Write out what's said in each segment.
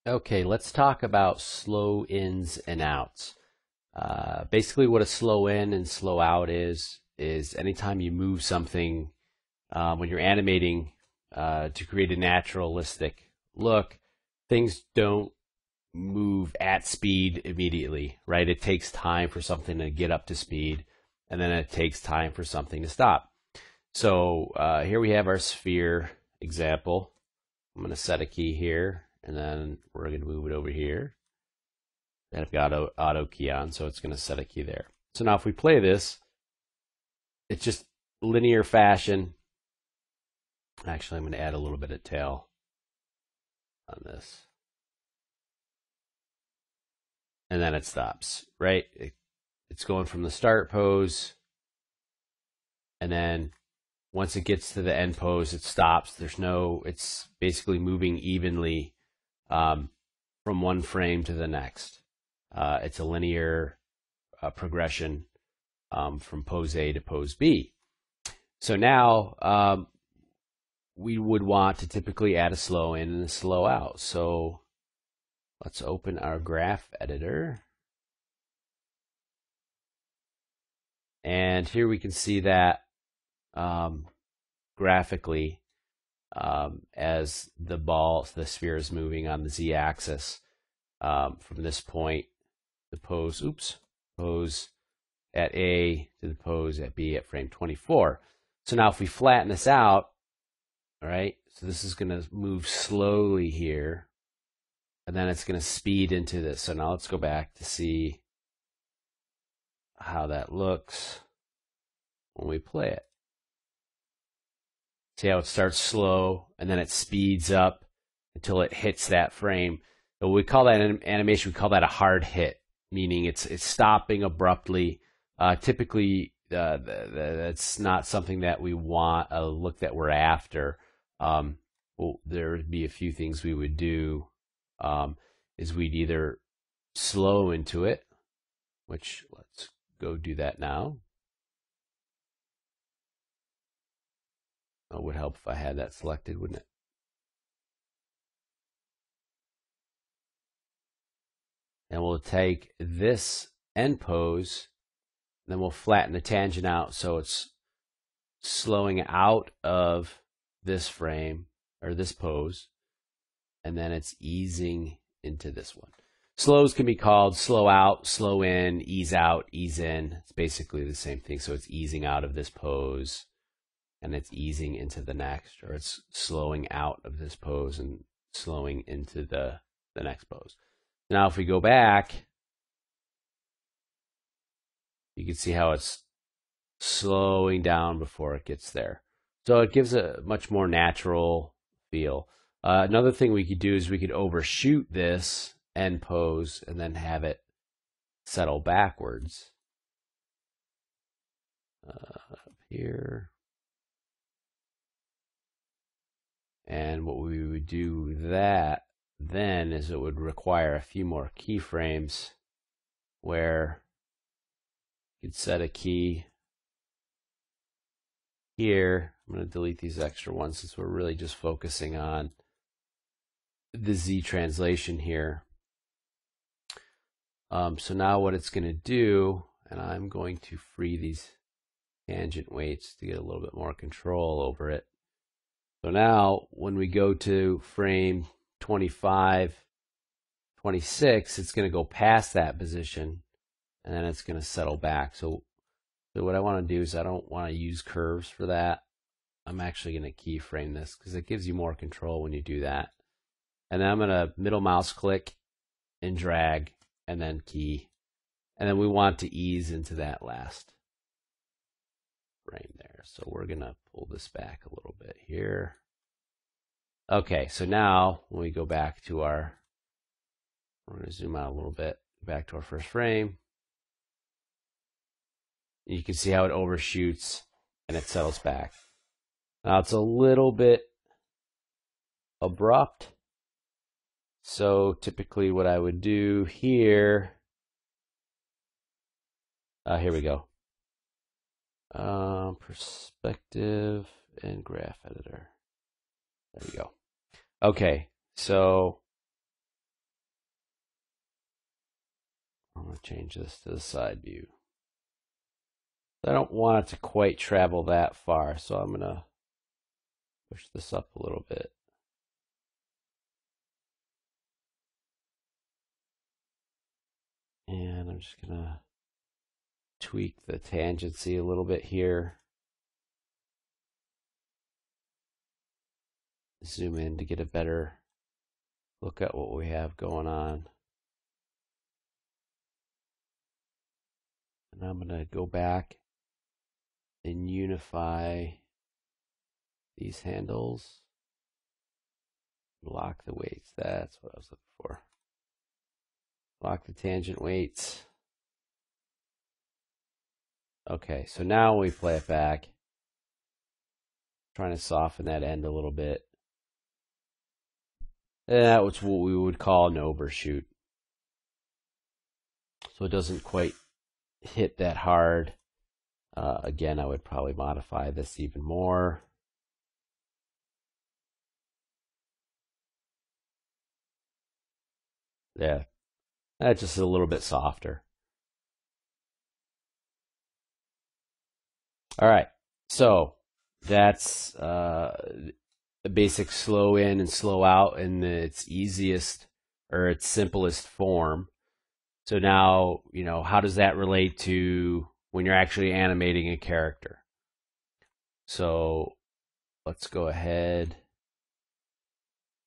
Okay, let's talk about slow ins and outs. Basically, what a slow in and slow out is anytime you move something when you're animating to create a naturalistic look, things don't move at speed immediately, right? It takes time for something to get up to speed, and then it takes time for something to stop. So here we have our sphere example. I'm going to set a key here, and then we're going to move it over here. And I've got auto key on, so it's going to set a key there. So now if we play this, it's just linear fashion. Actually, I'm going to add a little bit of tail on this. And then it stops, right? It's going from the start pose, and then once it gets to the end pose, it stops. It's basically moving evenly from one frame to the next. It's a linear progression from pose A to pose B. So now we would want to typically add a slow in and a slow out. So let's open our graph editor. And here we can see that graphically as the sphere is moving on the z-axis from this point, the pose at A to the pose at B at frame 24. So now if we flatten this out, all right, so this is going to move slowly here, and then it's going to speed into this. So now let's go back to see how that looks when we play it. See how it starts slow, and then it speeds up until it hits that frame. So we call that in animation, we call that a hard hit, meaning it's stopping abruptly. Typically, that's not something that we want, a look that we're after. Well, there would be a few things we would do. Is we'd either slow into it, which let's go do that now. It would help if I had that selected, wouldn't it? And we'll take this end pose, then we'll flatten the tangent out so it's slowing out of this frame or this pose, and then it's easing into this one. Slows can be called slow out, slow in, ease out, ease in. It's basically the same thing. So it's easing out of this pose and it's easing into the next, or it's slowing out of this pose and slowing into the next pose. Now if we go back, you can see how it's slowing down before it gets there. So it gives a much more natural feel. Another thing we could do is we could overshoot this end pose and then have it settle backwards. Up here. And what we would do that then is it would require a few more keyframes where you could set a key here. I'm going to delete these extra ones since we're really just focusing on the Z translation here. So now what it's going to do, and I'm going to free these tangent weights to get a little bit more control over it. So now when we go to frame 25, 26, it's going to go past that position, and then it's going to settle back. So what I want to do is I don't want to use curves for that. I'm actually going to keyframe this because it gives you more control when you do that. And then I'm going to middle mouse click and drag and then key. And then we want to ease into that last frame there. So we're going to pull this back a little bit here. Okay, so now when we go back to we're going to zoom out a little bit, back to our first frame. You can see how it overshoots and it settles back. Now it's a little bit abrupt. So typically what I would do here, here we go. Perspective and graph editor. There we go. Okay, so I'm going to change this to the side view. I don't want it to quite travel that far, so I'm going to push this up a little bit. And I'm just going to tweak the tangency a little bit here. Zoom in to get a better look at what we have going on. And I'm going to go back and unify these handles. Lock the weights. That's what I was looking for. Lock the tangent weights. Okay, so now when we play it back, trying to soften that end a little bit. And that was what we would call an overshoot. So it doesn't quite hit that hard. Again, I would probably modify this even more. Yeah, that's just a little bit softer. All right, so that's the basic slow in and slow out in its easiest or its simplest form. So now, how does that relate to when you're actually animating a character? So let's go ahead.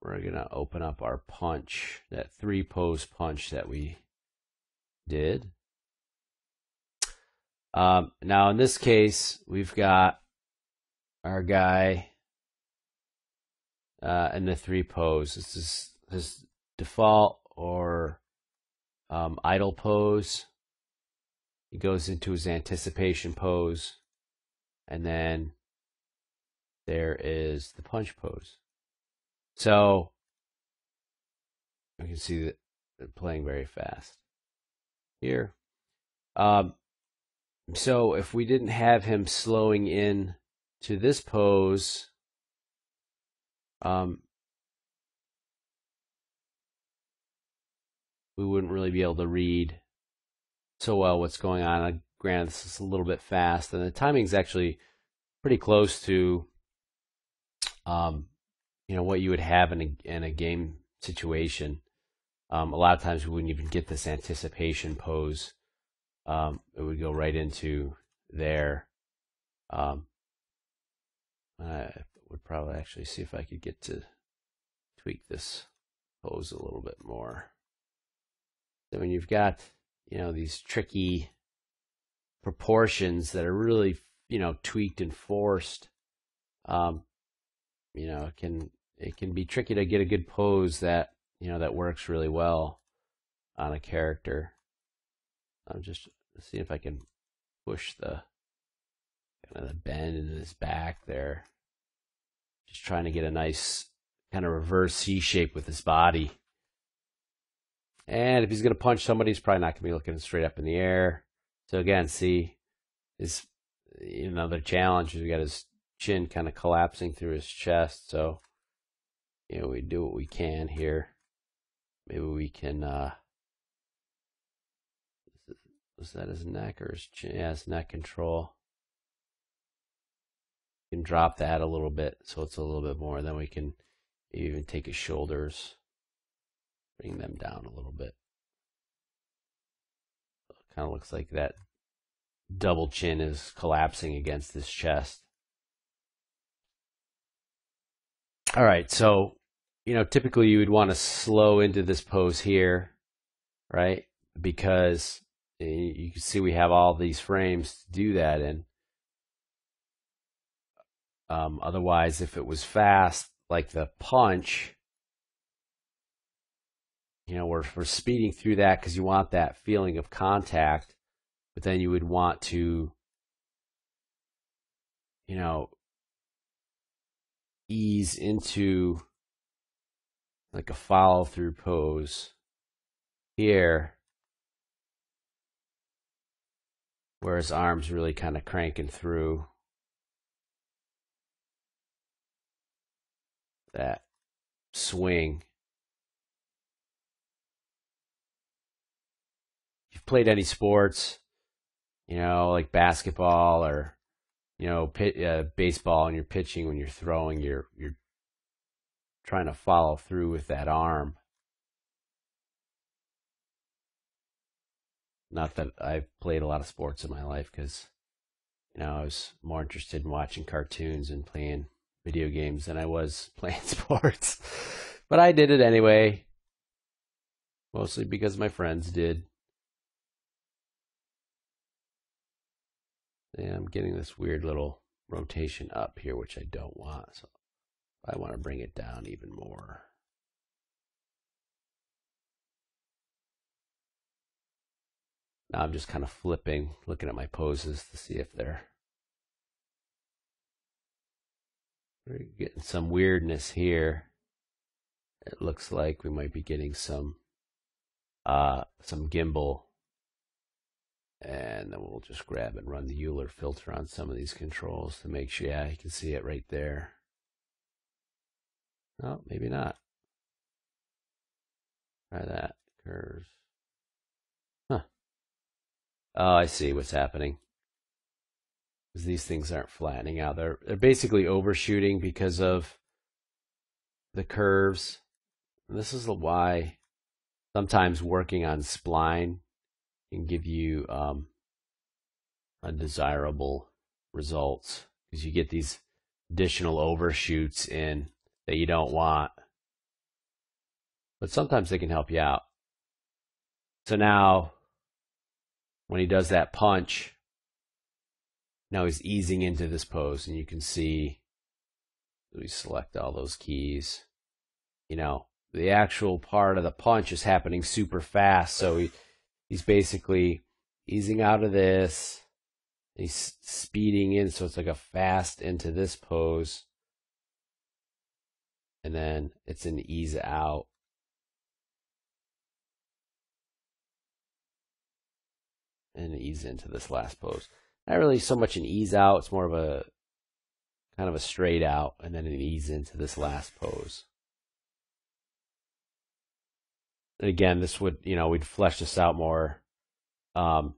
We're going to open up our punch, that 3-pose punch that we did. Now in this case, we've got our guy in the 3-pose. This is his default or idle pose. He goes into his anticipation pose, and then there is the punch pose. So you can see that they're playing very fast here. So if we didn't have him slowing in to this pose, we wouldn't really be able to read so well what's going on. Granted, this is a little bit fast, and the timing is actually pretty close to what you would have in a game situation. A lot of times we wouldn't even get this anticipation pose. It would go right into there. I would probably actually see if I could get to tweak this pose a little bit more. So when you've got these tricky proportions that are really tweaked and forced, it can be tricky to get a good pose that that works really well on a character. I'm just seeing if I can push the kind of the bend into his back there. Just trying to get a nice kind of reverse C shape with his body. And if he's going to punch somebody, he's probably not going to be looking straight up in the air. So again, see, his another challenge is we got his chin kind of collapsing through his chest. So we do what we can here. Maybe we can. Was that his neck or his chin? Yeah, his neck control. We can drop that a little bit so it's a little bit more. Then we can even take his shoulders, bring them down a little bit. It kind of looks like that double chin is collapsing against his chest. All right, so typically you would want to slow into this pose here, right? Because you can see we have all these frames to do that in. Otherwise, if it was fast, like the punch, we're speeding through that because you want that feeling of contact, but then you would want to, ease into like a follow-through pose here, where his arm's really kind of cranking through that swing. played any sports, like basketball or baseball, and you're pitching, when you're throwing, you're trying to follow through with that arm. Not that I've played a lot of sports in my life, because I was more interested in watching cartoons and playing video games than I was playing sports. But I did it anyway, mostly because my friends did. And I'm getting this weird little rotation up here, which I don't want. So I want to bring it down even more. Now I'm just kind of flipping, looking at my poses to see if they're getting some weirdness here. It looks like we might be getting some gimbal. And then we'll just grab and run the Euler filter on some of these controls to make sure, you can see it right there. No, maybe not. Try that. Curves. Huh. Oh, I see what's happening. Because these things aren't flattening out. They're basically overshooting because of the curves. And this is why sometimes working on spline can give you undesirable results, because you get these additional overshoots in that you don't want. But sometimes they can help you out. So now, when he does that punch, now he's easing into this pose, and you can see, we select all those keys. The actual part of the punch is happening super fast, so he's basically easing out of this. He's speeding in, so it's like a fast into this pose. And then it's an ease out. And an ease into this last pose. Not really so much an ease out, it's more of a kind of a straight out, and then an ease into this last pose. And again, this would, we'd flesh this out more. So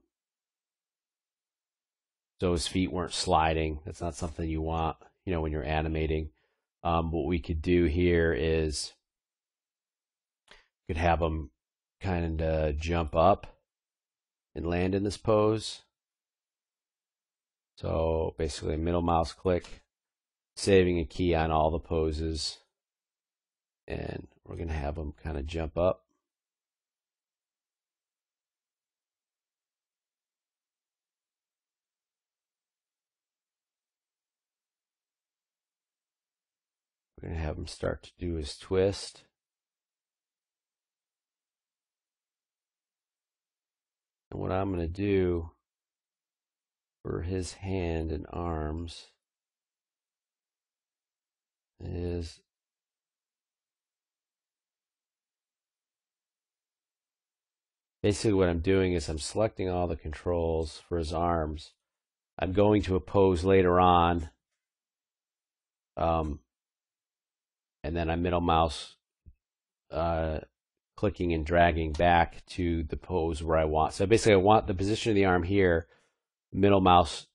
his feet weren't sliding. That's not something you want, when you're animating. What we could do here is we could have him kind of jump up and land in this pose. So basically, middle mouse click, saving a key on all the poses. And we're going to have him kind of jump up. We're going to have him start to do his twist. And what I'm going to do for his hand and arms is basically what I'm doing is I'm selecting all the controls for his arms. I'm going to a pose later on. And then I middle mouse clicking and dragging back to the pose where I want. So basically I want the position of the arm here, middle mouse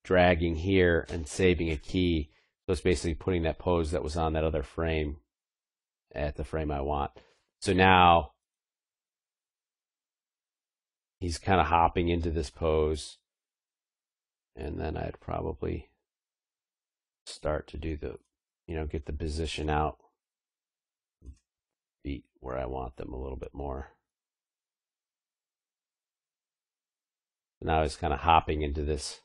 dragging here and saving a key. So it's basically putting that pose that was on that other frame at the frame I want. So now he's kind of hopping into this pose. And then I'd probably start to do the, get the position out, feet where I want them a little bit more. Now he's kind of hopping into this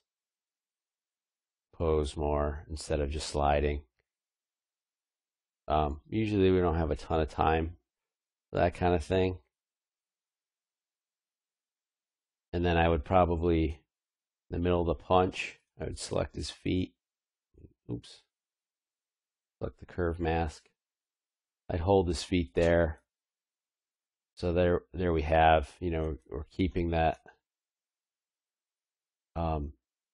pose more instead of just sliding. Usually we don't have a ton of time for that kind of thing. And then I would probably, in the middle of the punch, I would select his feet. Oops. Select the curve mask. I'd hold his feet there. So there we have, we're keeping that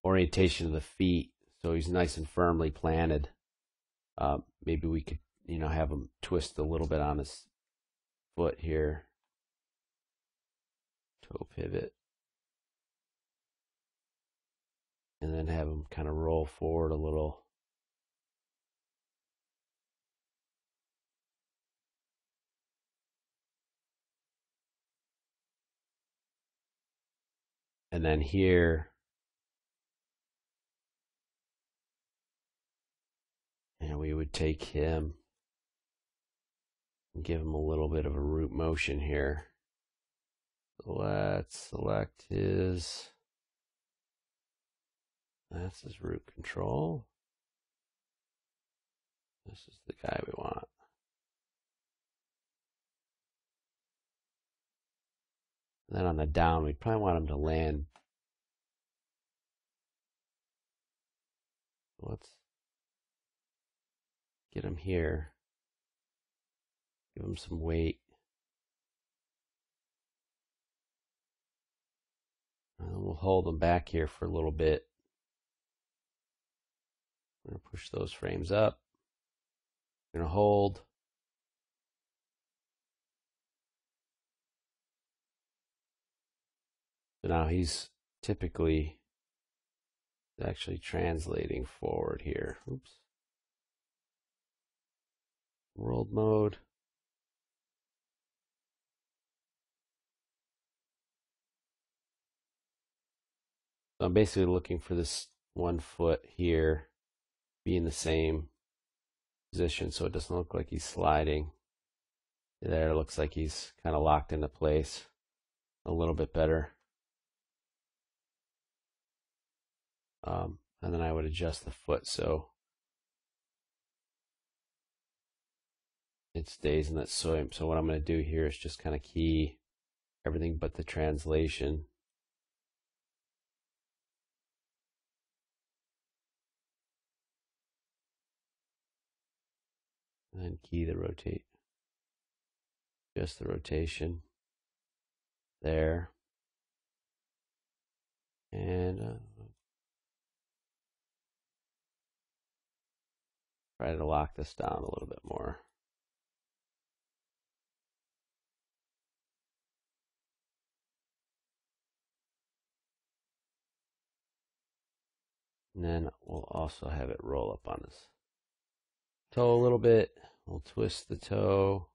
orientation of the feet, so he's nice and firmly planted. Maybe we could, have him twist a little bit on his foot here. toe pivot, and then have him kind of roll forward a little. And then here, and we would take him and give him a little bit of a root motion here. So let's select his, that's his root control. This is the guy we want. And then on the down, we'd probably want him to land. Let's get him here. Give him some weight. And we'll hold him back here for a little bit. We're going to push those frames up. We're going to hold. So now he's typically actually translating forward here. Oops. World mode. So I'm basically looking for this 1 foot here be in the same position so it doesn't look like he's sliding. There, it looks like he's kind of locked into place a little bit better. And then I would adjust the foot so it stays in that same. So what I'm going to do here is just kind of key everything but the translation. And then key the rotate. Just the rotation. There. And try to lock this down a little bit more. And then we'll also have it roll up on his toe a little bit. We'll twist the toe.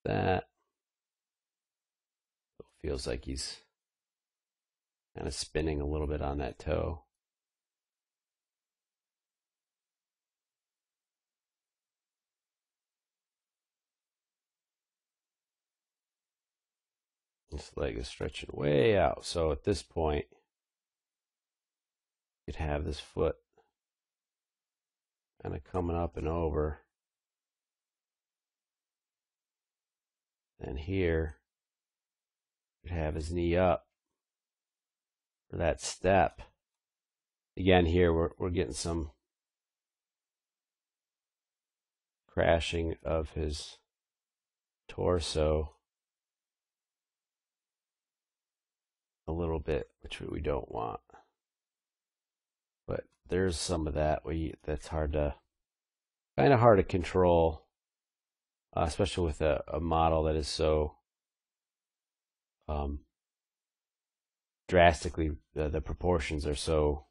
That. So it feels like he's kind of spinning a little bit on that toe. This leg is stretching way out. So at this point, you could have this foot kind of coming up and over. And here, you could have his knee up for that step. Again, here we're getting some crashing of his torso a little bit, which we don't want. But there's some of that that's kind of hard to control, especially with a model that is so drastically, the proportions are so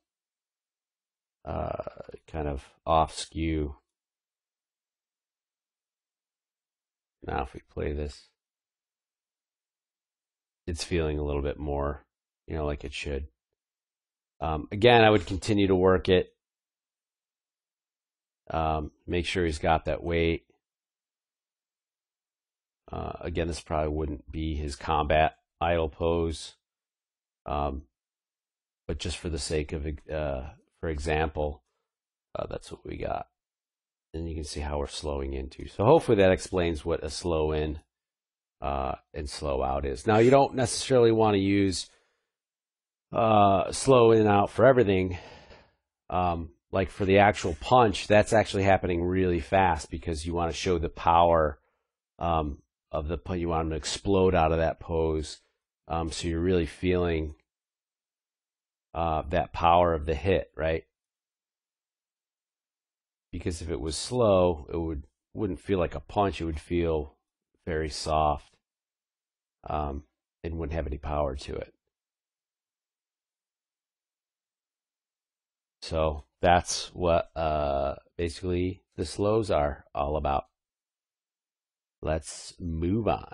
kind of off skew. Now if we play this, it's feeling a little bit more, like it should. Again, I would continue to work it. Make sure he's got that weight. Again, this probably wouldn't be his combat idle pose. But just for the sake of, for example, that's what we got. And you can see how we're slowing into. So hopefully that explains what a slow in and slow out is. Now, you don't necessarily want to use slow in and out for everything. Like for the actual punch, that's actually happening really fast because you want to show the power of the punch. You want him to explode out of that pose. So you're really feeling that power of the hit, right? Because if it was slow, it wouldn't feel like a punch. It would feel very soft. and wouldn't have any power to it. So that's what basically the slows are all about. Let's move on.